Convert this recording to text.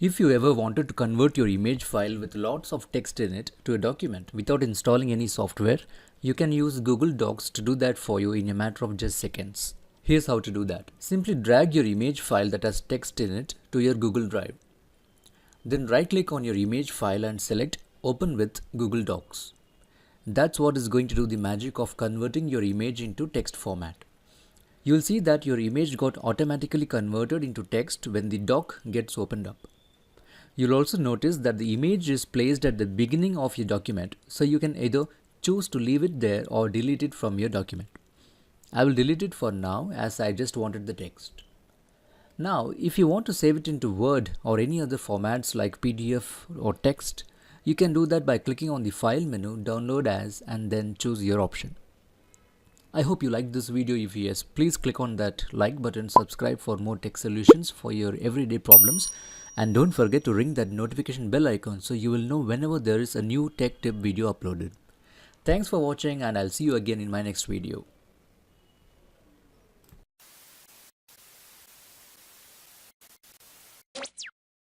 If you ever wanted to convert your image file with lots of text in it to a document without installing any software, you can use Google Docs to do that for you in a matter of just seconds. Here's how to do that. Simply drag your image file that has text in it to your Google Drive. Then right-click on your image file and select Open with Google Docs. That's what is going to do the magic of converting your image into text format. You'll see that your image got automatically converted into text when the doc gets opened up. You'll also notice that the image is placed at the beginning of your document, so you can either choose to leave it there or delete it from your document. I will delete it for now as I just wanted the text. Now, if you want to save it into Word or any other formats like PDF or text, you can do that by clicking on the File menu, Download As, and then choose your option. I hope you liked this video. If yes, please click on that like button, subscribe for more tech solutions for your everyday problems, and don't forget to ring that notification bell icon so you will know whenever there is a new tech tip video uploaded. Thanks for watching, and I'll see you again in my next video.